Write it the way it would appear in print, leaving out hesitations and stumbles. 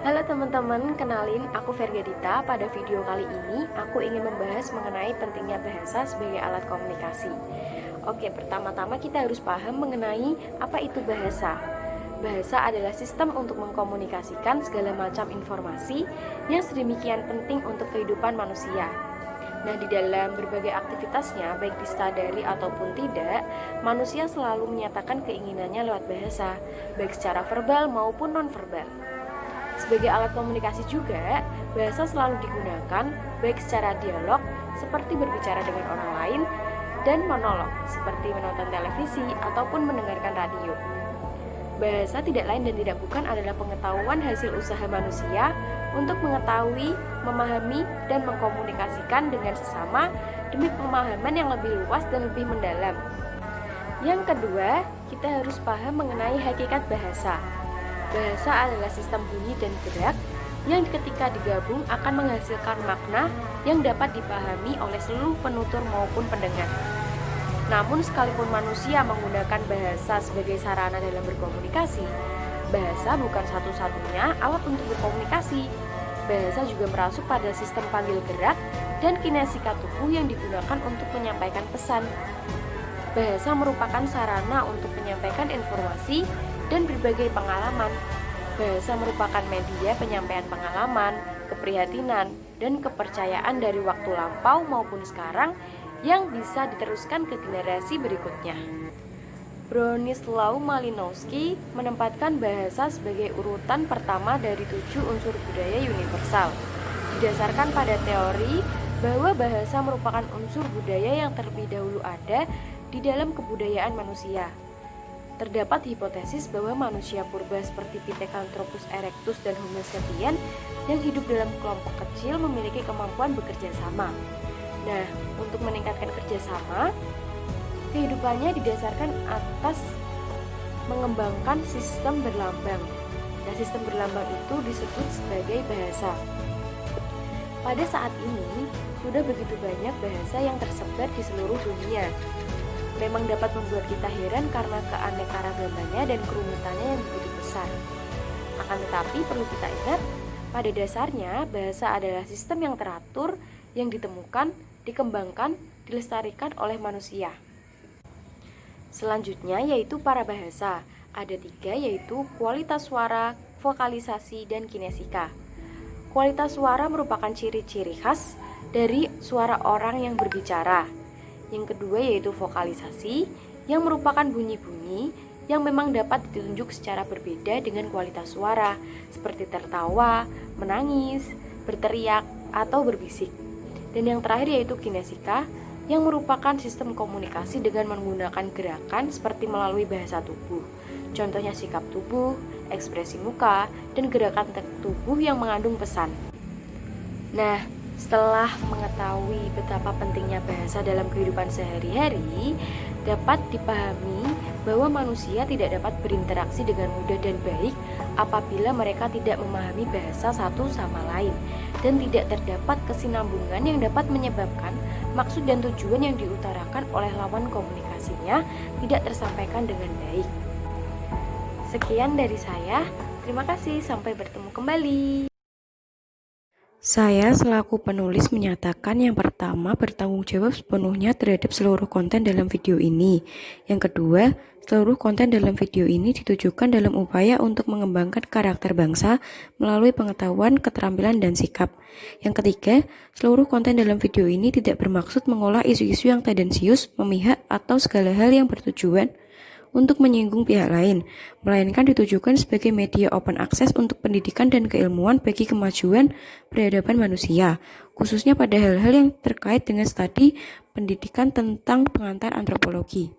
Halo teman-teman, kenalin aku Vergadita. Pada video kali ini aku ingin membahas mengenai pentingnya bahasa sebagai alat komunikasi. Oke, pertama-tama kita harus paham mengenai apa itu bahasa. Bahasa adalah sistem untuk mengkomunikasikan segala macam informasi yang sedemikian penting untuk kehidupan manusia. Nah, di dalam berbagai aktivitasnya, baik disadari ataupun tidak, manusia selalu menyatakan keinginannya lewat bahasa, baik secara verbal maupun non-verbal. Sebagai alat komunikasi juga, bahasa selalu digunakan baik secara dialog seperti berbicara dengan orang lain dan monolog seperti menonton televisi ataupun mendengarkan radio. Bahasa tidak lain dan tidak bukan adalah pengetahuan hasil usaha manusia untuk mengetahui, memahami, dan mengkomunikasikan dengan sesama demi pemahaman yang lebih luas dan lebih mendalam. Yang kedua, kita harus paham mengenai hakikat bahasa. Bahasa adalah sistem bunyi dan gerak yang ketika digabung akan menghasilkan makna yang dapat dipahami oleh seluruh penutur maupun pendengar. Namun sekalipun manusia menggunakan bahasa sebagai sarana dalam berkomunikasi, bahasa bukan satu-satunya alat untuk berkomunikasi. Bahasa juga merasuk pada sistem panggil gerak dan kinesika tubuh yang digunakan untuk menyampaikan pesan. Bahasa merupakan sarana untuk menyampaikan informasi dan berbagai pengalaman. Bahasa merupakan media penyampaian pengalaman, keprihatinan, dan kepercayaan dari waktu lampau maupun sekarang yang bisa diteruskan ke generasi berikutnya. Bronislaw Malinowski menempatkan bahasa sebagai urutan pertama dari 7 unsur budaya universal. Didasarkan pada teori bahwa bahasa merupakan unsur budaya yang terlebih dahulu ada di dalam kebudayaan manusia. Terdapat hipotesis bahwa manusia purba seperti Pithecanthropus erectus dan Homo sapien yang hidup dalam kelompok kecil memiliki kemampuan bekerja sama. Nah, untuk meningkatkan kerjasama, kehidupannya didasarkan atas mengembangkan sistem berlambang. Nah, sistem berlambang itu disebut sebagai bahasa. Pada saat ini, sudah begitu banyak bahasa yang tersebar di seluruh dunia. Memang dapat membuat kita heran karena keanekaragamannya dan kerumitannya yang begitu besar. Akan tetapi perlu kita ingat, pada dasarnya bahasa adalah sistem yang teratur, yang ditemukan, dikembangkan, dilestarikan oleh manusia. Selanjutnya yaitu parabahasa. Ada 3 yaitu kualitas suara, vokalisasi, dan kinesika. Kualitas suara merupakan ciri-ciri khas dari suara orang yang berbicara. Yang kedua yaitu vokalisasi, yang merupakan bunyi-bunyi yang memang dapat ditunjuk secara berbeda dengan kualitas suara, seperti tertawa, menangis, berteriak, atau berbisik. Dan yang terakhir yaitu kinesika, yang merupakan sistem komunikasi dengan menggunakan gerakan seperti melalui bahasa tubuh. Contohnya sikap tubuh, ekspresi muka, dan gerakan tubuh yang mengandung pesan. Nah, setelah mengetahui betapa pentingnya bahasa dalam kehidupan sehari-hari, dapat dipahami bahwa manusia tidak dapat berinteraksi dengan mudah dan baik apabila mereka tidak memahami bahasa satu sama lain, dan tidak terdapat kesinambungan yang dapat menyebabkan maksud dan tujuan yang diutarakan oleh lawan komunikasinya tidak tersampaikan dengan baik. Sekian dari saya, terima kasih, sampai bertemu kembali. Saya selaku penulis menyatakan yang pertama bertanggung jawab sepenuhnya terhadap seluruh konten dalam video ini. Yang kedua, seluruh konten dalam video ini ditujukan dalam upaya untuk mengembangkan karakter bangsa melalui pengetahuan, keterampilan, dan sikap. Yang ketiga, seluruh konten dalam video ini tidak bermaksud mengolah isu-isu yang tendensius, memihak, atau segala hal yang bertujuan untuk menyinggung pihak lain, melainkan ditujukan sebagai media open access untuk pendidikan dan keilmuan bagi kemajuan peradaban manusia, khususnya pada hal-hal yang terkait dengan studi pendidikan tentang pengantar antropologi.